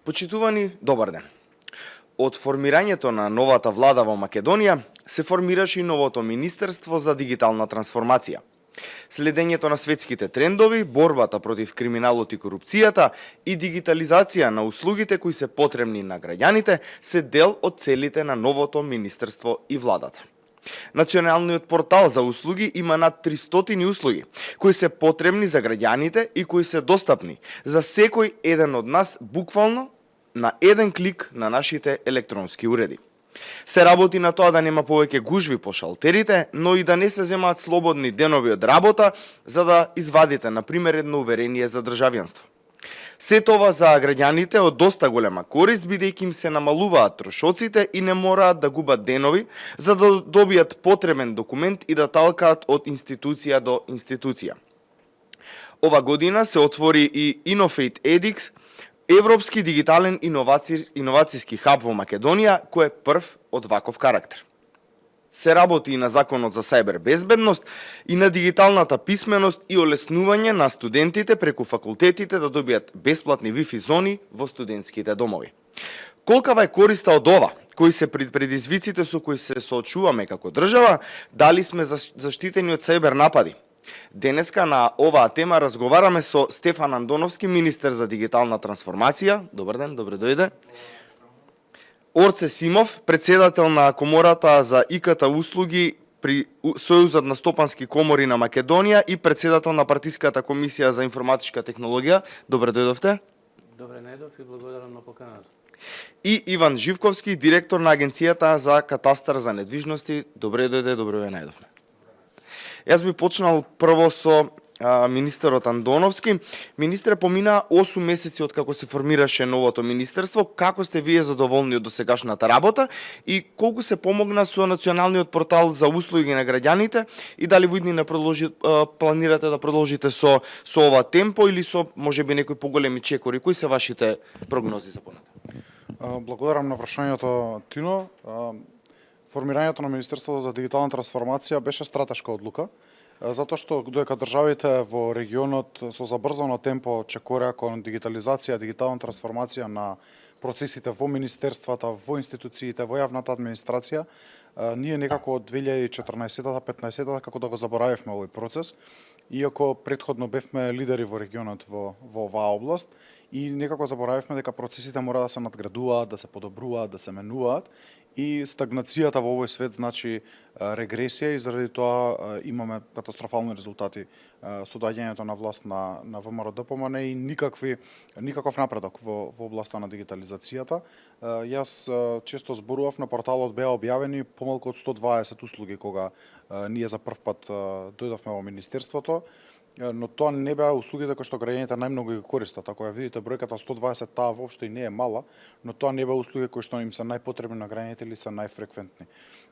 Почитувани, добар ден. Од формирањето на новата влада во Македонија се формираше и новото Министерство за дигитална трансформација. Следењето на светските трендови, борбата против криминалот и корупцијата и дигитализација на услугите кои се потребни на граѓаните се дел од целите на новото Министерство и владата. Националниот портал за услуги има над 300 услуги, кои се потребни за граѓаните и кои се достапни за секој еден од нас буквално на еден клик на нашите електронски уреди. Се работи на тоа да нема повеќе гужви по шалтерите, но и да не се земаат слободни денови од работа за да извадите, например, едно уверение за државјанство. Се тоа за граѓаните од доста голема корист, бидејќи им се намалуваат трошоците и не мораат да губат денови за да добијат потребен документ и да талкаат од институција до институција. Ова година се отвори и Innovate edX, Европски дигитален иновацијски хаб во Македонија, кој е прв од ваков карактер. Се работи и на законот за сајбер безбедност и на дигиталната писменост и олеснување на студентите преку факултетите да добијат бесплатни Wi-Fi зони во студентските домови. Колкава е користа од ова? Кои се предизвиците со кои се соочуваме како држава? Дали сме заштитени од сајбер напади? Денеска на оваа тема разговараме со Стефан Андоновски, министер за дигитална трансформација. Добар ден, добре дојде. Орце Симов, председател на Комората за ИКТ услуги при Сојузот на стопански комори на Македонија и председател на партиската комисија за информатичка технологија. Добре дојдовте. Добре најдов и благодарам на поканата. И Иван Живковски, директор на Агенцијата за катастар за недвижности. Добре дојде, добре ве најдовме. Јас би почнал прво со министерот Андоновски. Министре, помина 8 месеци од како се формираше новото министерство. Како сте вие задоволни од досегашната работа и колку се помогна со националниот портал за услуги на граѓаните и дали во иднина планирате да продолжите со ова темпо или со можеби некои поголеми чекори? Кои се вашите прогнози за понатаму? Благодарам на прашањето, Тино. Формирањето на Министерството за дигитална трансформација беше стратешка одлука, затоа што додека државите во регионот со забрзано темпо чекореа кон дигитализација, дигитална трансформација на процесите во министерствата, во институциите, во јавната администрација, ние некако од 2014-15 како да го заборавивме овој процес, иако претходно бевме лидери во регионот во оваа област и некако заборавивме дека процесите мора да се надградуваат, да се подобруваат, да се менуваат и стагнацијата во овој свет значи регресија и заради тоа имаме катастрофални резултати со доаѓањето на власт на ВМРО ДПМН и никаков напредок во областа на дигитализацијата. Јас често зборував, на порталот беа објавени помалку од 120 услуги кога ние за прв пат дојдовме во министерството, но тоа не беа услугите кои што граѓаните најмногу ги користат. Ако ја видите бројката 120, таа воопшто и не е мала, но тоа не беа услуги кои што им се најпотребни на граѓаните или се најфреквентни.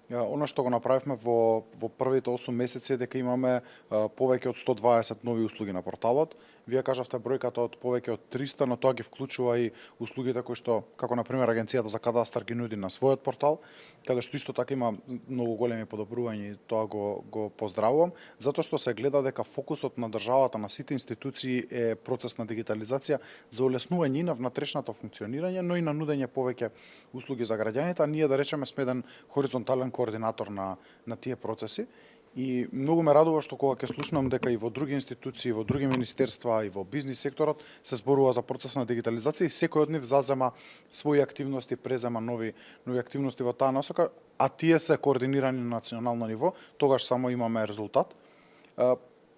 Оно што го направивме во првите 8 месеци е дека имаме повеќе од 120 нови услуги на порталот. Вие кажавте бројката од повеќе од 300, но тоа ги вклучува и услугите кои што, како на пример Агенцијата за кадастар ги нуди на својот портал, каде што исто така има многу големи подобрувања и тоа го поздравувам, затоа што се гледа дека фокусот на државата, на сите институции е процес на дигитализација за олеснување и на внатрешното функционирање, но и на нудење повеќе услуги за граѓаните, а ние да речеме сме еден хоризонтален координатор на тие процеси. И многу ме радува што кога ќе слушнам дека и во други институции, во други министерства и во бизнис секторот се зборува за процес на дигитализација и секој од нив зазема своји активности, презема нови активности во таа насока, а тие се координирани на национално ниво, тогаш само имаме резултат.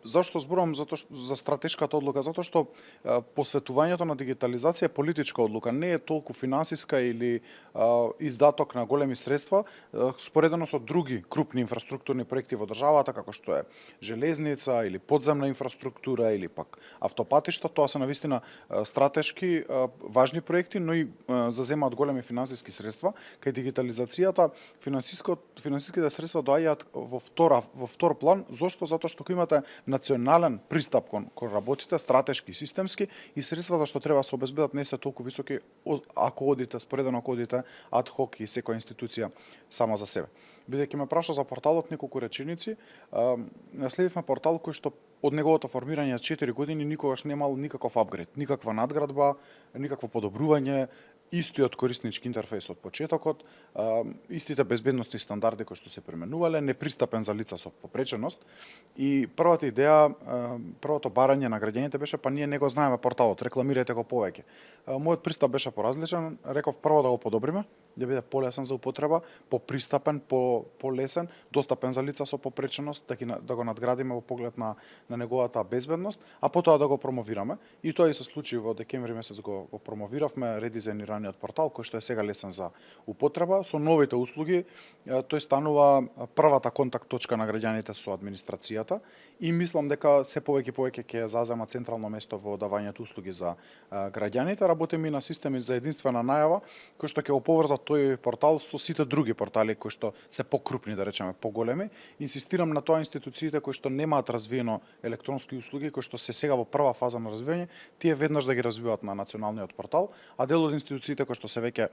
Зашто зборувам за стратешката одлука? Затоа што посветувањето на дигитализација е политичка одлука, не е толку финансиска или издаток на големи средства, споредено со други крупни инфраструктурни проекти во државата, како што е железница или подземна инфраструктура или пак автопатишта. Тоа се навистина стратешки важни проекти, но и заземаат големи финансиски средства. Кај дигитализацијата финансиските средства доаѓаат во втор план. Зошто? Затоа што имате национален пристап кон работите, стратешки, системски и средствата што треба да се обезбедат не се толку високи ако одите, споредено ако одите ад хок и секоја институција сама за себе. Бидејќи ме праша за порталот неколку реченици, наследивме портал кој што од неговото формирање 4 години никогаш немал никаков апгрейд, никаква надградба, никакво подобрување, истиот кориснички интерфејс од почетокот, истите безбедностни стандарди кои што се применувале, непристапен за лица со попреченост. И првата идеја, првото барање на граѓаните беше па ние не го знаеме порталот, рекламирајте го повеќе. Мојот пристап беше поразличен, реков прво да го подобриме, да биде полесен за употреба, попристапен, полесен, достапен за лица со попреченост, да го надградиме во поглед на неговата безбедност, а потоа да го промовираме. И тоа и се случи во декември месец го промовиравме редизајнираниот портал кој што е сега лесен за употреба. Со новите услуги тој станува првата контакт точка на граѓаните со администрацијата и мислам дека се повеќе и повеќе ќе зазема централно место во давањето услуги за граѓаните. Работиме и на системи за единствена најава кој што ќе оповрзат тој портал со сите други портали кои што се покрупни, да речеме, поголеми. Инсистирам на тоа институциите кои што немаат развиено електронски услуги, кои што се сега во прва фаза на развивање, тие веднаш да ги развиваат на националниот портал, а дел од институциите кои што се веќе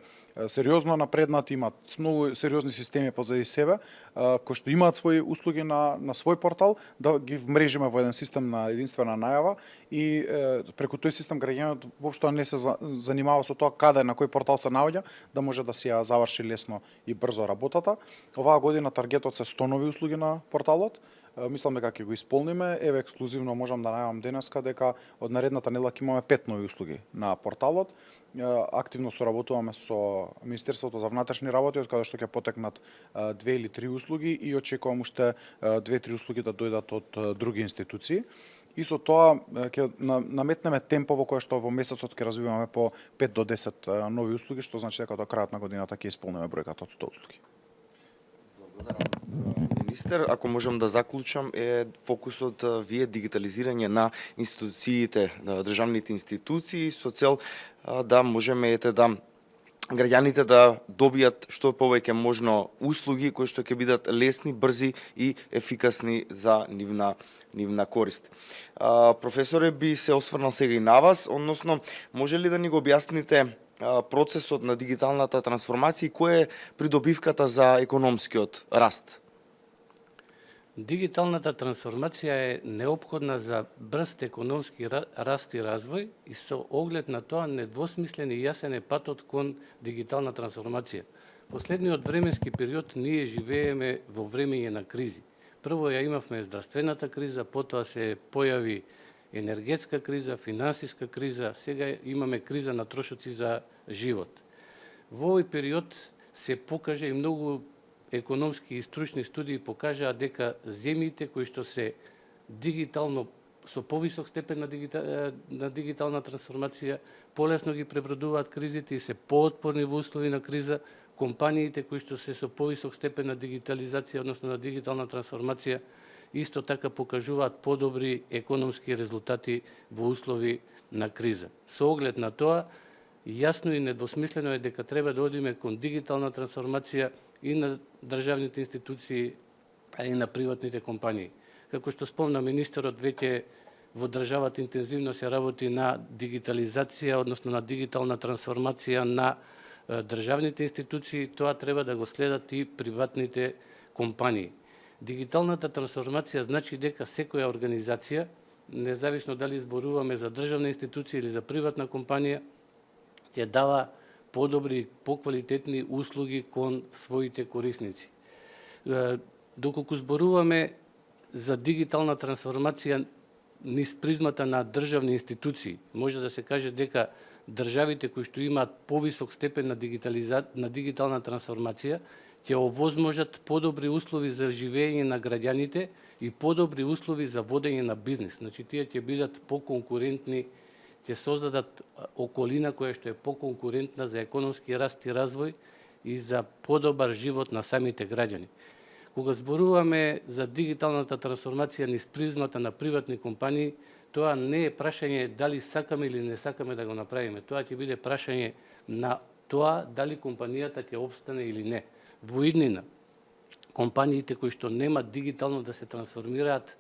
сериозно напреднати, имаат многу сериозни системи позади себе, кои што имаат своји услуги на свој портал, да ги вмрежиме во еден систем на единствена најава и преку тој систем граѓаниот воопшто не се занимава со тоа каде на кој портал се наоѓа, да може да си ја заврши лесно и брзо работата. Оваа година таргетот се 100 нови услуги на порталот. Мислам дека ќе го исполниме. Еве ексклузивно можам да најавам денеска дека од наредната недела ќе имаме 5 нови услуги на порталот. Активно соработуваме со Министерството за внатрешни работи, од каде што ќе потекнат 2 или 3 услуги и очекувам уште 2-3 услуги да дојдат од други институции. И со тоа ќе наметнеме темпо во кое што во месецот ќе развиваме по 5 до 10 нови услуги, што значи дека до крајот на годината ќе исполниме бројката од 100 услуги. Министер, ако можам да заклучам, е фокусот вие дигитализирање на институциите, на државните институции со цел да можеме да граѓаните да добијат што повеќе можно услуги кои што ќе бидат лесни, брзи и ефикасни за нивна корист. Професоре, би се осврнал сега и на вас, односно може ли да ни го објасните процесот на дигиталната трансформација и која е придобивката за економскиот раст? Дигиталната трансформација е неопходна за брз економски раст и развој и со оглед на тоа недвосмислен и јасен е патот кон дигитална трансформација. Последниот временски период ние живееме во времење на кризи. Прво ја имавме здравствената криза, потоа се појави енергетска криза, финансиска криза, сега имаме криза на трошоци за живот. Во овој период се покажа и многу економски и стручни студии покажаа дека земјите кои што се дигитално со повисок степен на дигитална трансформација полесно ги пребродуваат кризите и се поотпорни во услови на криза. Компаниите кои што се со повисок степен на дигитализација, односно на дигитална трансформација, исто така покажуваат подобри економски резултати во услови на криза. Со оглед на тоа, јасно и недвосмислено е дека треба да одиме кон дигитална трансформација и на државните институции, а и на приватните компании. Како што спомна министерот, веќе во државата интензивно се работи на дигитализација, односно на дигитална трансформација на државните институции, тоа треба да го следат и приватните компании. Дигиталната трансформација значи дека секоја организација, независно дали зборуваме за државна институција или за приватна компанија, ќе дава подобри, поквалитетни услуги кон своите корисници. Доколку зборуваме за дигитална трансформација низ призмата на државни институции, може да се каже дека државите кои што имаат повисок степен на дигитална трансформација ќе овозможат подобри услови за живење на граѓаните и подобри услови за водење на бизнис. Значи, тие ќе бидат поконкурентни, ќе создадат околина која што е поконкурентна за економски раст и развој и за подобар живот на самите граѓани. Кога зборуваме за дигиталната трансформација низ призмата на приватни компании, тоа не е прашање дали сакаме или не сакаме да го направиме. Тоа ќе биде прашање на тоа дали компанијата ќе опстане или не. Во иднина, компаниите кои што немат дигитално да се трансформираат,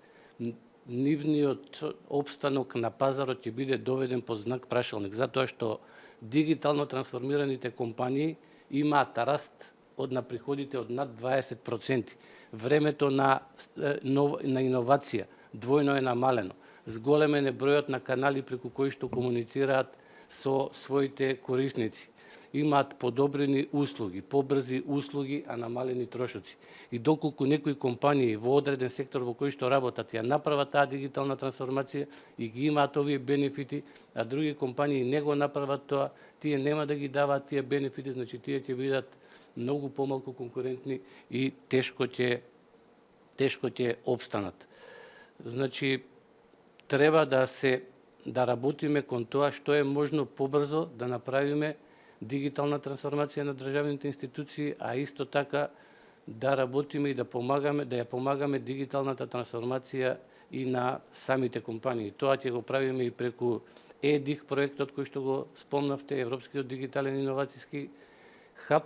нивниот опстанок на пазарот ќе биде доведен под знак прашалник, затоа што дигитално трансформираните компании имаат раст на приходите од над 20%. Времето на иновација, двојно е намалено. Зголемен е бројот на канали преку кои што комуницираат со своите корисници. Имаат подобрени услуги, побрзи услуги, а намалени трошоци. И доколку некои компании во одреден сектор во кој што работат ја направат таа дигитална трансформација и ги имаат овие бенефити, а други компании не го направат тоа, тие нема да ги даваат тие бенефити, значи тие ќе бидат многу помалку конкурентни и тешко ќе опстанат. Значи треба да работиме кон тоа што е можно побрзо да направиме дигитална трансформација на државните институции, а исто така да работиме и да ја помагаме дигиталната трансформација и на самите компании. Тоа ќе го правиме и преку ЕДИХ проектот кој што го спомнавте, Европскиот дигитален иновацијски хаб,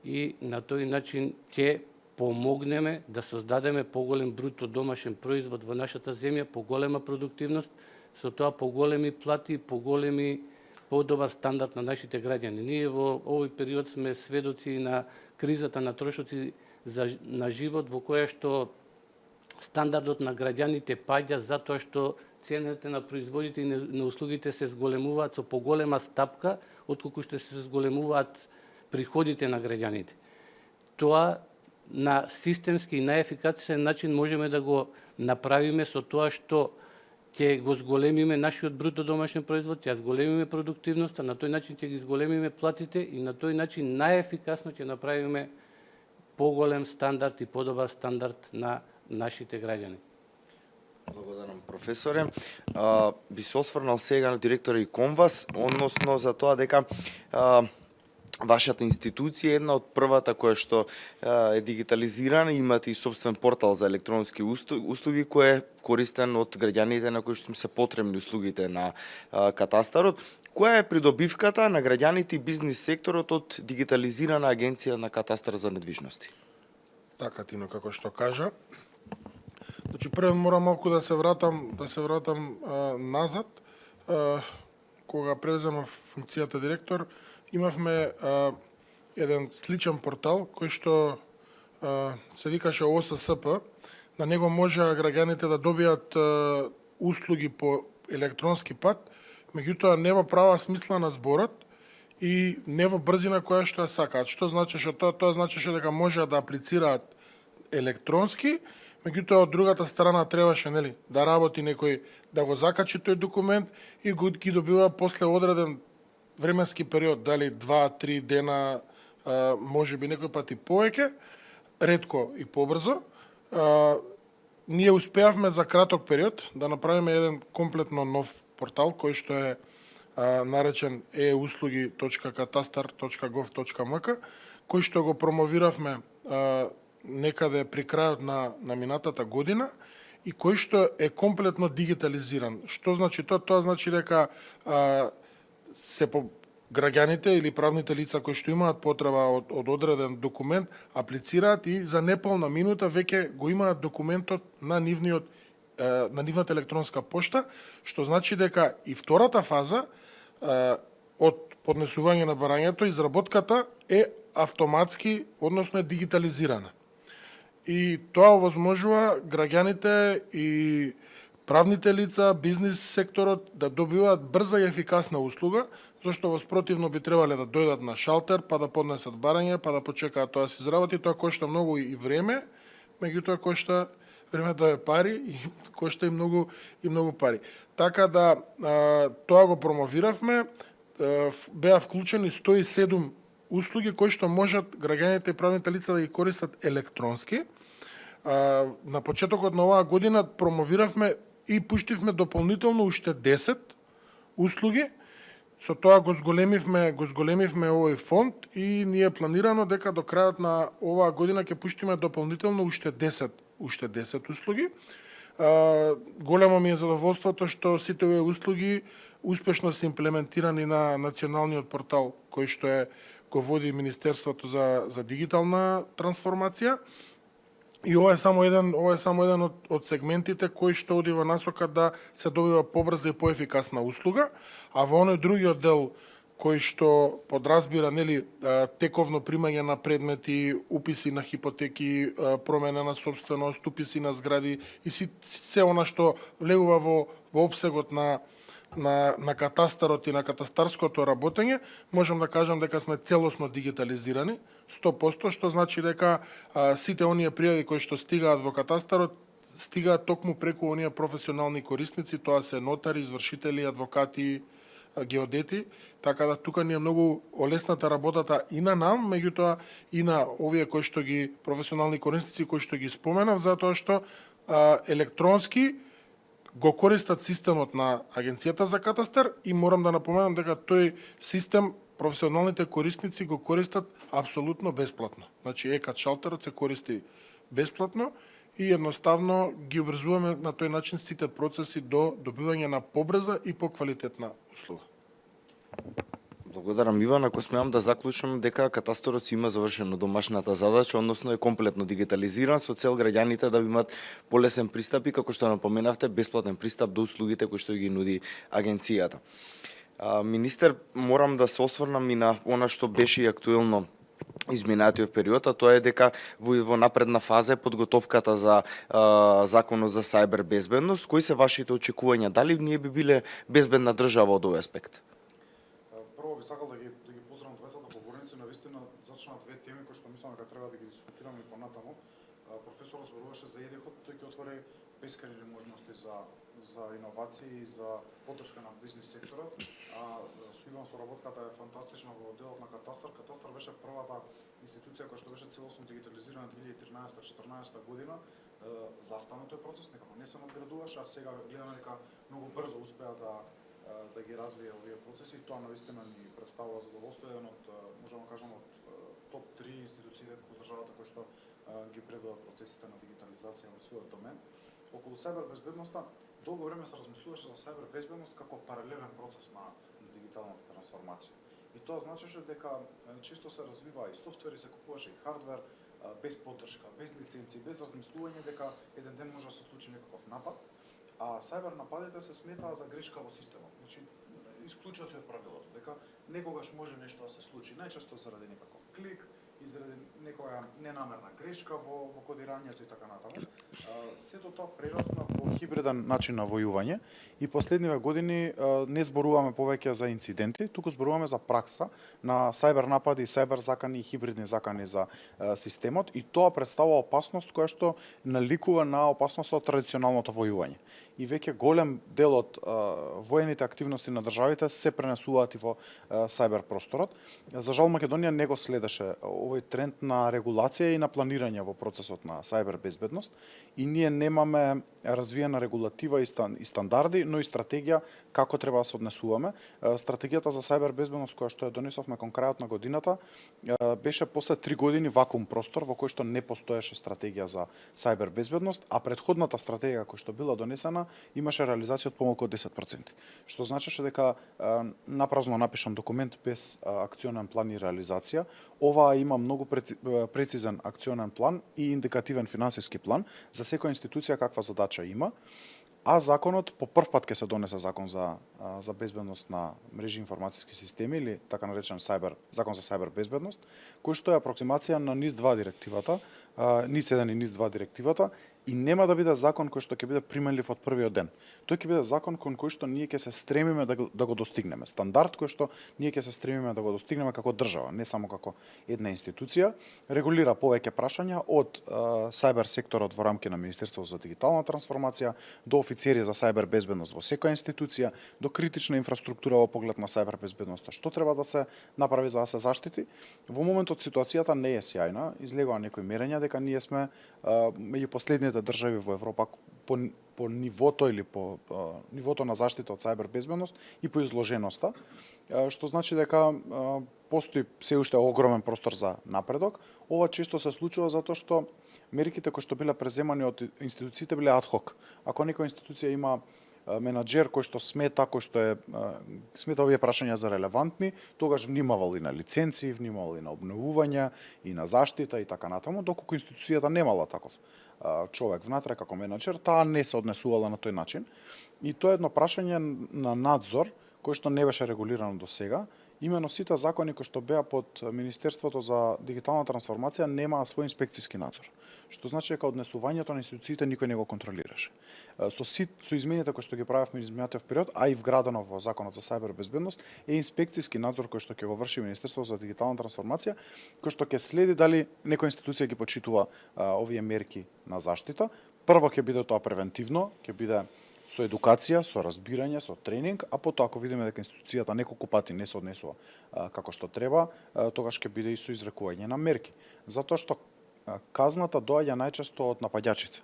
и на тој начин ќе помогнеме да создадеме поголем бруто домашен производ во нашата земја, поголема продуктивност, со тоа поголеми плати, подобар стандард на нашите граѓани. Ние во овој период сме сведоци на кризата на трошоци на живот, во која што стандардот на граѓаните паѓа затоа што цените на производите и на услугите се зголемуваат со поголема стапка отколку што се зголемуваат приходите на граѓаните. Тоа на системски и најефикасен начин можеме да го направиме со тоа што ќе го зголемиме нашиот бруто домашен производ, ќе зголемиме продуктивноста, на тој начин ќе ги зголемиме платите и на тој начин најефикасно ќе направиме поголем стандард и подобар стандард на нашите граѓани. Благодарам, професоре. Би се осврнал сега на директора и кон вас, односно за тоа дека вашата институција е една од првата која што е дигитализирана, имате и собствен портал за електронски услуги кој е користен од граѓаните на кои што им се потребни услугите на катастарот. Која е придобивката на граѓаните и бизнис секторот од дигитализирана агенција на катастар за недвижности? Така, Тино, како што кажа. Значи, прво морам малку да се вратам назад. Кога преземав функцијата директор, имавме еден сличен портал кој што се викаше ОССП. На него можеа граѓаните да добијат услуги по електронски пат, меѓутоа не во права смисла на зборот и не во брзина која што ја сакаат. Што значеше тоа? Тоа значеше дека можеа да аплицираат електронски, меѓутоа од другата страна требаше да работи некој да го закачи тој документ и ги добива после одреден временски период, дали 2-3 дена, може би некој пат и повеќе, ретко и побрзо. Ние успеавме за краток период да направиме еден комплетно нов портал кој што е наречен euslugi.katastar.gov.mk, кој што го промовиравме некаде при крајот на минатата година и кој што е комплетно дигитализиран. Што значи тоа? Тоа значи дека се по граѓаните или правните лица кои што имаат потреба од одреден документ аплицираат и за неполна минута веќе го имаат документот на нивната електронска пошта, што значи дека и втората фаза од поднесување на барањето, изработката е автоматски, односно е дигитализирана. И тоа овозможува граѓаните и правните лица, бизнис секторот да добиваат брза и ефикасна услуга, зашто во спротивно би требале да дојдат на шалтер, па да поднесат барање, па да почекаат тоа се изработи. Тоа кошта многу и време, меѓутоа кошта времето е пари и кошта и многу пари. Така да тоа го промовиравме, беа вклучени 107 услуги кои што можат граѓаните и правните лица да ги користат електронски. На почетокот на оваа година промовиравме и пуштивме дополнително уште 10 услуги. Со тоа го зголемивме овој фонд и ние планирано дека до крајот на оваа година ќе пуштиме дополнително уште 10 услуги. Големо ми е задоволството што сите овие услуги успешно се имплементирани на националниот портал кој што го води Министерството за дигитална трансформација. И ова е само еден од сегментите кој што оди во насока да се добива побрза и поефикасна услуга, а во оној другиот дел кој што подразбира нели тековно примање на предмети, уписи на хипотеки, промена на собственост, уписи на згради и се она што влегува во опсегот на катастарот и на катастарското работење, можам да кажам дека сме целосно дигитализирани, 100%, што значи дека сите оние пријави кои што стигаат во катастарот стигаат токму преку оние професионални корисници, тоа се нотари, извршители, адвокати, геодети, така да тука ни е многу олесната работата и на нам, меѓутоа и на овие кои што ги професионални корисници кои што ги споменав, затоа што електронски го користат системот на Агенцијата за катастар и морам да напоменам дека тој систем професионалните корисници го користат апсолутно бесплатно. Значи ЕКАТ шалтерот се користи бесплатно и едноставно ги обрзуваме на тој начин сите процеси до добивање на побрза и поквалитетна услуга. Благодарам, Иван. Ако смеам да заклучам дека катастарот си има завршено домашната задача, односно е комплетно дигитализиран со цел граѓаните да имаат полесен пристап и, како што напоменавте, бесплатен пристап до услугите кои што ги нуди агенцијата. Министер, морам да се осврнам и на она што беше и актуелно изминатиот период, а тоа е дека во напредна фаза е подготовката за законот за сајбер безбедност. Кои се вашите очекувања? Дали ние би биле безбедна држава од овој аспект? Прво би сакал да ги поздравам двајцата говорници, навистина зачнаа две теми кои што мислам дека треба да ги дискутираме и понатаму. Професорот зборуваше за ЕДИХот, тој ќе отвори бескрајни можности за иновации и за поддршка на бизнис секторот. Со Иван соработката е фантастична во делот на катастар. Катастар беше првата институција која што беше целосно дигитализирана 2013-2014 година. Застана тој процес, некако не се надградуваше, а сега гледаме дека многу брзо успеа да ги развие овие процеси и тоа навистина ни представува задоволство, еден од, можеме да кажам, од топ 3 институции во државата кои што ги предводат процесите на дигитализација во својот домен. Околу сајбер безбедноста долго време се размислуваше за сајбер безбедност како паралелен процес на дигиталната трансформација. И тоа значеше дека често се развива и софтвер и се купуваше и хардвер без поддршка, без лиценци, без размислување дека еден ден може да се случи некаков напад, а сајбер нападите се сметаа за грешка во системот. Значи исклучоци од правилото, дека некогаш може нешто да се случи, најчесто заради некаков клик, и заради некоја ненамерна грешка во кодирањето и така натаму. Сето тоа прерасна во хибриден начин на војување и последниве години не зборуваме повеќе за инциденти, туку зборуваме за пракса на сајбер напади, сајбер закани и хибридни закани за системот и тоа представува опасност која што наликува на опасноста од традиционалното војување. И веќе голем дел од воените активности на државите се пренесуваат и во сајбер просторот. За жал Македонија не го следеше овој тренд на регулација и на планирање во процесот на сајбер безбедност и ние немаме развиена регулатива и стандарди, но и стратегија како треба да се однесуваме. Стратегијата за сајбер безбедност која што ја донесовме кон крајот на годината беше после 3 години вакуум простор во кој што не постоеше стратегија за сајбер безбедност, а претходната стратегија која што била донесена имаше реализација од помалку од 10%. Што значеше дека напразно напишан документ без акционен план и реализација. Ова има многу прецизен акционен план и индикативен финансиски план за секоја институција каква задача има. А законот по прв пат ќе се донесе закон за безбедност на мрежи и информациски системи или така наречен закон за сајбер безбедност, кој што е апроксимација на НИС-2 директивата, НИС-1 и НИС-2 директивата и нема да биде закон кој што ќе биде применлив од првиот ден. Тој ќе биде закон кон кој што ние ќе се стремиме да го достигнеме. Стандард кој што ние ќе се стремиме да го достигнеме како држава, не само како една институција, регулира повеќе прашања од сајбер секторот во рамки на Министерството за дигитална трансформација, до офицери за сајбер безбедност во секоја институција, до критична инфраструктура во поглед на сајбер безбедноста. Што треба да се направи за да се заштити? Во моментот ситуацијата не е сјајна, излегува некои мерења дека ние сме меѓу последните држави во Европа по нивото или по нивото на заштита од сајбер безбедност и по изложеноста, што значи дека постои се уште огромен простор за напредок. Ова често се случува затоа што мерките кои што биле преземани од институциите биле адхок. Ако некоја институција има менаџер кој што смета овие прашања за релевантни, тогаш внимавал и на лиценци, внимавал и на обновувања, и на заштита и така натаму, доколку институцијата немала таков човек внатре како менаџер, таа не се однесувала на тој начин. И тоа е едно прашање на надзор кој што не беше регулирано до сега Имено сите закони кои што беа под Министерството за дигитална трансформација немаа свој инспекциски надзор. Што значи дека однесувањето на институциите никој не го контролираше. Со измените кои што ги правевме изминатиот период, а и вградено во Законот за сајбер безбедност, е инспекциски надзор кој што ќе го врши Министерството за дигитална трансформација, кој што ќе следи дали некоја институција ги почитува овие мерки на заштита. Прво ќе биде тоа превентивно, ќе биде со едукација, со разбирање, со тренинг, а потоа ако видиме дека институцијата неколку пати не се однесува како што треба, тогаш ќе биде и со изрекување на мерки. Затоа што казната доаѓа најчесто од напаѓачите.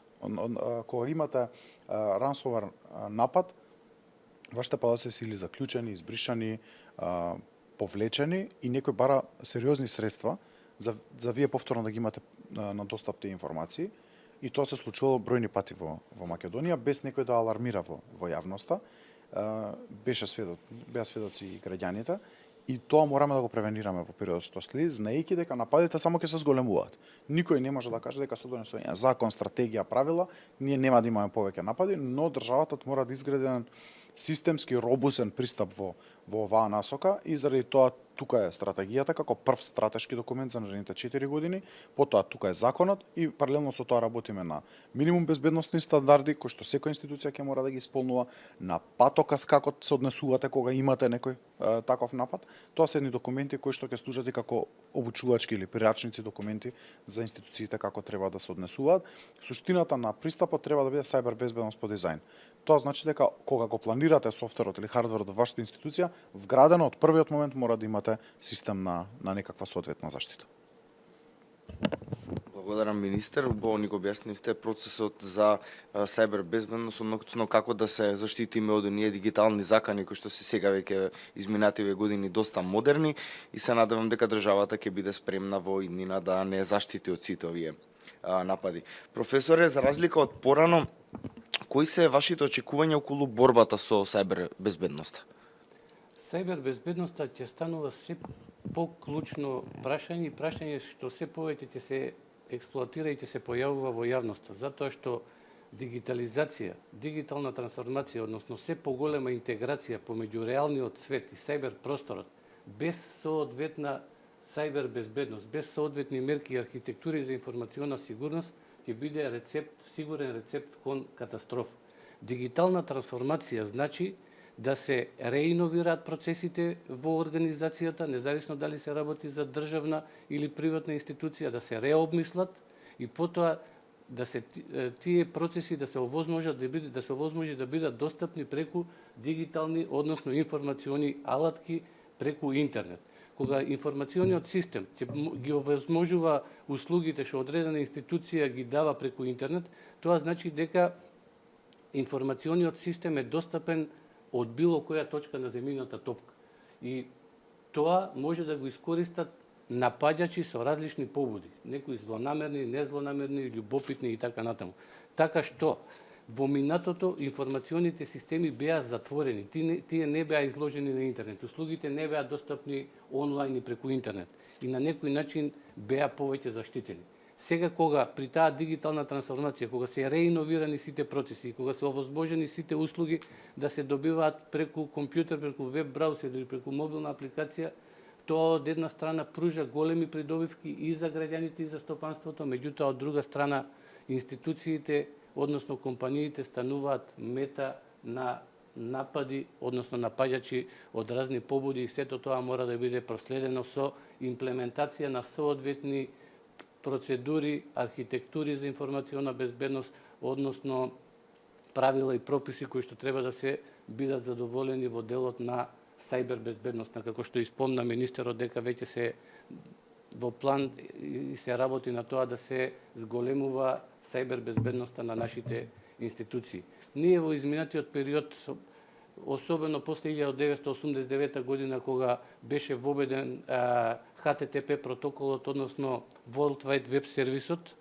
Кога имате ransomware напад, вашите податоци се или заклучени, избришани, повлечени и некој бара сериозни средства за вие повторно да ги имате на достап тие информации. И тоа се случувало бројни пати во Македонија, без некој да алармира во јавноста. Беа сведоци и граѓаните. И тоа мораме да го превенираме во периодот што следи, знаејќи дека нападите само ќе се зголемуваат. Никој не може да каже дека со донесување закон, стратегија, правила, ние нема да имаме повеќе напади, но државата мора да изгради еден системски робусен пристап во оваа насока и заради тоа тука е стратегијата како прв стратешки документ за наредните 4 години, потоа тука е законот и паралелно со тоа работиме на минимум безбедносни стандарди кои што секоја институција ќе мора да ги исполнува, на патоказ како се однесувате кога имате некој таков напад. Тоа се едни документи кои што ќе служат и како обучувачки или прирачници документи за институциите како треба да се однесуваат. Суштината на пристапот треба да биде сајбер безбедност по дизајн. Тоа значи дека кога го планирате софтверот или хардверот во вашата институција, вградено од првиот момент мора да имате систем на некаква соодветна заштита. Благодарам, министер. Убаво ни го објаснивте процесот за сајбер безбедност, односно како да се заштитиме од оние дигитални закани кои што се сега веќе изминативе години доста модерни и се надевам дека државата ќе биде спремна во иднина да не заштити од сите овие напади. Професоре, за разлика од порано, кои се вашите очекувања околу борбата со сајбер безбедноста? Сајбер безбедноста ќе станува се по-клучно прашање и прашање што се повеќе ќе се експлоатира и ќе се појавува во јавноста, затоа што дигитализација, дигитална трансформација, односно се поголема интеграција помеѓу реалниот свет и сајбер просторот, без соодветна сајбер безбедност, без соодветни мерки и архитектури за информационна сигурност, ќе биде сигурен рецепт кон катастрофа. Дигитална трансформација значи да се реиновираат процесите во организацијата, независно дали се работи за државна или приватна институција, да се реобмислат и потоа да се тие процеси да се овозможи да бидат достапни преку дигитални, односно информациони алатки преку интернет. Кога информациониот систем ги овозможува услугите што одредена институција ги дава преку интернет, тоа значи дека информациониот систем е достапен од било која точка на земјината топка. И тоа може да го искористат напаѓачи со различни побуди, некои злонамерни, незлонамерни, љубопитни и така натаму. Така што во минатото информационите системи беа затворени, тие не беа изложени на интернет, услугите не беа достапни онлайн и преку интернет и на некој начин беа повеќе заштитени. Сега кога при таа дигитална трансформација, кога се реиновирани сите процеси, кога се овозможени сите услуги да се добиваат преку компјутер, преку веб браузер или преку мобилна апликација, тоа од една страна пружа големи придобивки и за граѓаните и за стопанството, меѓутоа од друга страна институциите, односно компаниите стануваат мета на напади, односно напаѓачи од разни побуди и сето тоа мора да биде проследено со имплементација на соодветни процедури, архитектури за информациона безбедност, односно правила и прописи кои што треба да се бидат задоволени во делот на сајбер безбедноста, како што испомна министерот дека веќе се во план и се работи на тоа да се зголемува сајбер безбедноста на нашите институции. Ние во изминатиот период, особено после 1989 година, кога беше воведен HTTP протоколот, односно World Wide Web сервисот,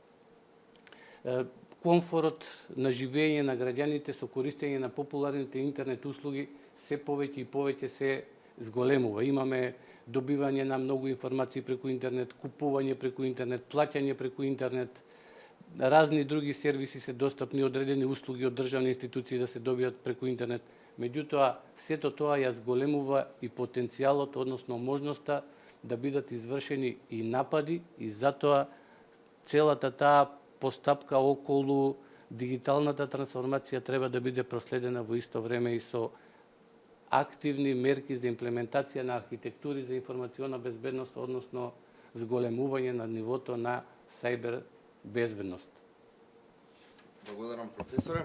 комфорот на живење на граѓаните со користење на популарните интернет услуги се повеќе и повеќе се зголемува. Имаме добивање на многу информации преку интернет, купување преку интернет, плаќање преку интернет, разни други сервиси се достапни, одредени услуги од државни институции да се добијат преку интернет. Меѓутоа, сето тоа ја зголемува и потенцијалот, односно можноста да бидат извршени и напади, и затоа целата таа постапка околу дигиталната трансформација треба да биде проследена во исто време и со активни мерки за имплементација на архитектури за информациона безбедност, односно зголемување на нивото на сајбер безбедност. Благодарам, професоре.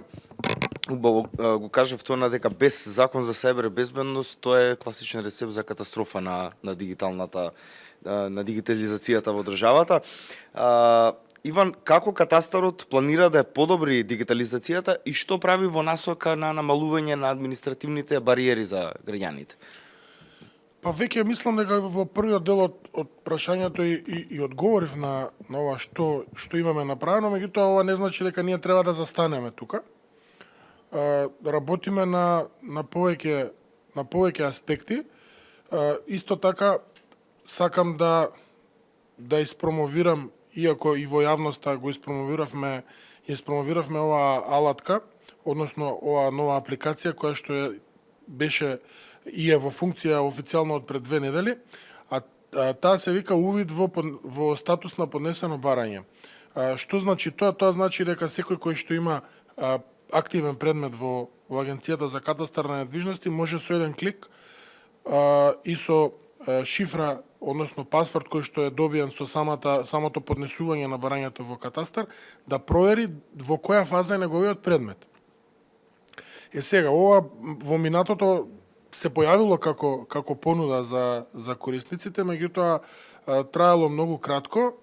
Убаво го кажав тоа дека без закон за сајбер безбедност тоа е класичен рецепт за катастрофа на дигитализацијата во државата. Иван, како катастарот планира да подобри дигитализацијата и што прави во насока на намалување на административните бариери за граѓаните? Па веќе мислам дека во првиот дел од прашањето и одговорив на ова што имаме направено, меѓутоа ова не значи дека ние треба да застанеме тука. Работиме на повеќе аспекти. Исто така сакам да испромовирам, иако и во јавноста го испромовиравме оваа алатка, односно оваа нова апликација која што беше и е во функција официјално од пред 2 недели, а таа се вика увид во статус на поднесено барање. Што значи тоа? Тоа значи дека секој кој што има активен предмет во Агенцијата за катастар на недвижности може со еден клик и со шифра, односно пасворд кој што е добиен со самото поднесување на барањето во катастар, да провери во која фаза е неговиот предмет. Сега, ова во минатото се појавило како понуда за корисниците, меѓутоа траело многу кратко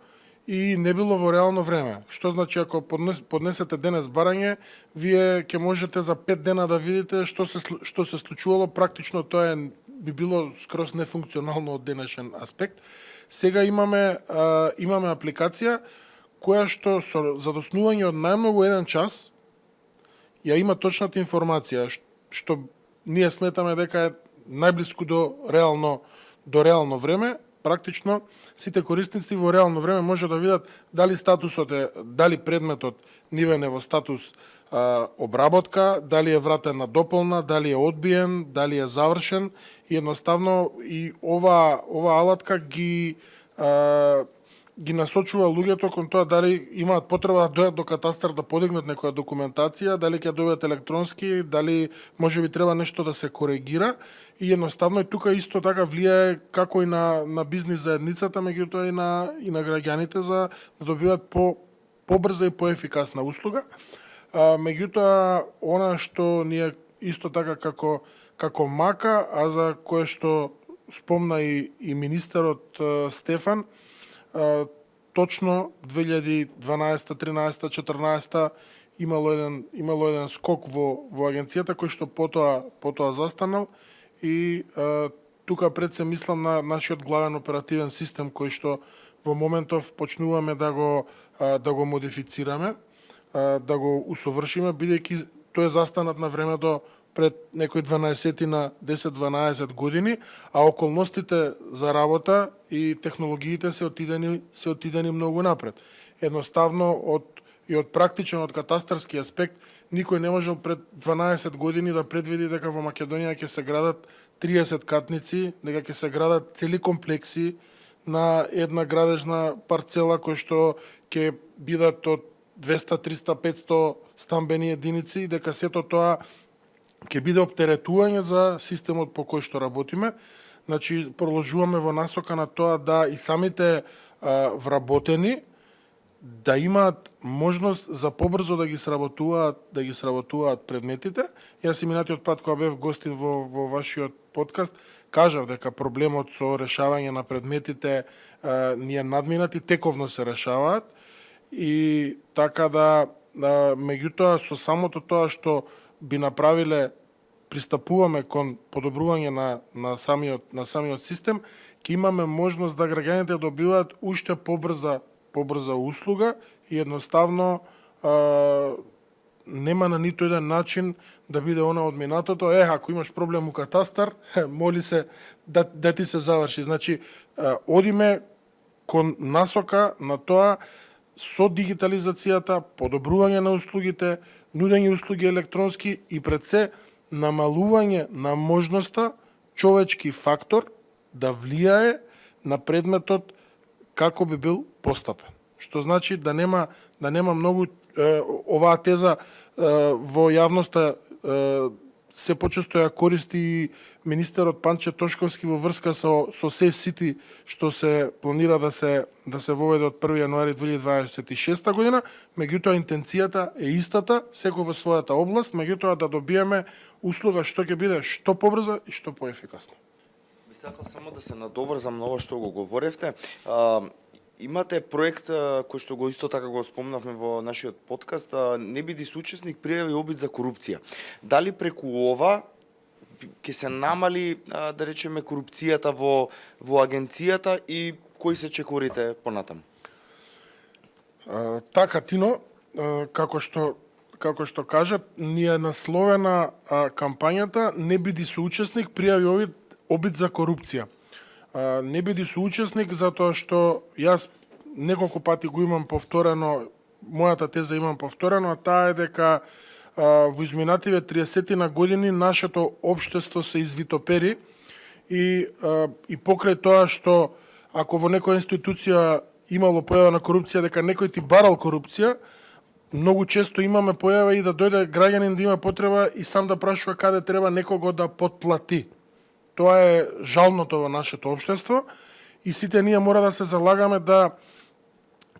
и не било во реално време. Што значи ако поднесете денес барање, вие ќе можете за 5 дена да видите што се случувало, практично тоа би било скроз нефункционално од денешен аспект. Сега имаме апликација која што со задоснување од најмногу 1 час ја има точната информација, што ние сметаме дека е најблиску до реално време. Практично сите корисници во реално време може да видат дали предметот нивен е во статус обработка, дали е вратен на дополна, дали е одбиен, дали е завршен. И едноставно и ова алатка ги насочува луѓето кон тоа дали имаат потреба да дојдат до катастар да подигнат некоја документација, дали ќе добијат електронски, дали можеби треба нешто да се коригира. И едноставно и тука исто така влијае како и на бизнис заедницата, меѓутоа и на граѓаните за да добиваат побрза и поефикасна услуга. Меѓутоа она што ние исто така како мака, а за кое што спомна и министерот Стефан, точно 2012, 13, 14 имало еден скок во агенцијата кој што потоа застанал и тука пред се мислам на нашиот главен оперативен систем кој што во моментов почнуваме да го модифицираме, да го усовршиме, бидејќи тој е застанат на времето пред некои 10-12 години, а околностите за работа и технологиите се отидени многу напред. Едноставно од практичен, од катастарски аспект, никој не можел пред 12 години да предвиди дека во Македонија ќе се градат 30 катници, дека ќе се градат цели комплекси на една градежна парцела кој што ќе бидат од 200, 300, 500 стамбени единици, дека сето тоа ќе биде оптеретување за системот по кој што работиме. Значи, продолжуваме во насока на тоа да и самите вработени да имаат можност за побрзо да ги сработуваат предметите. Јас и минатиот пат кога бев гостин во вашиот подкаст, кажав дека проблемот со решавање на предметите ни е надминат и тековно се решаваат. И така меѓутоа со самото тоа што би направиле, пристапуваме кон подобрување на самиот систем, ќе имаме можност да граѓаните добиваат уште побрза услуга и едноставно нема на ниту еден начин да биде она од минатото, ако имаш проблем у катастар, моли се да ти се заврши. Значи, одиме кон насока на тоа со дигитализацијата, подобрување на услугите, нудење услуги електронски и пред се намалување на можноста човечки фактор да влијае на предметот како би бил постапен. Што значи да нема многу оваа теза во јавноста се почесто ја користи и министерот Панче Тошковски во врска со Safe City што се планира да се воведе од 1 јануари 2026 година, меѓутоа интенцијата е истата, секој во својата област, меѓутоа да добиеме услуга што ќе биде што побрза и што поефикасна. Би сакал само да се надоврзам на ова што го говоревте. Имате проект кој што го исто така го спомнавме во нашиот подкаст, не биди соучесник пријави обид за корупција. Дали преку ова ќе се намали, да речеме, корупцијата во агенцијата и кои се чекорите понатаму? Така, Тино, како што кажат, ни е насловена кампањата "Не биди соучесник, пријави обид за корупција". Не биди соучесник затоа што јас неколку пати го имам повторено, мојата теза имам повторено, а таа е дека во изминативе 30 години нашето општество се извитопери и покрај тоа што ако во некоја институција имало појава на корупција, дека некој ти барал корупција, многу често имаме појава и да дојде граѓанин да има потреба и сам да прашува каде треба некого да потплати. Тоа е жалното во нашето општество и сите ние мора да се залагаме да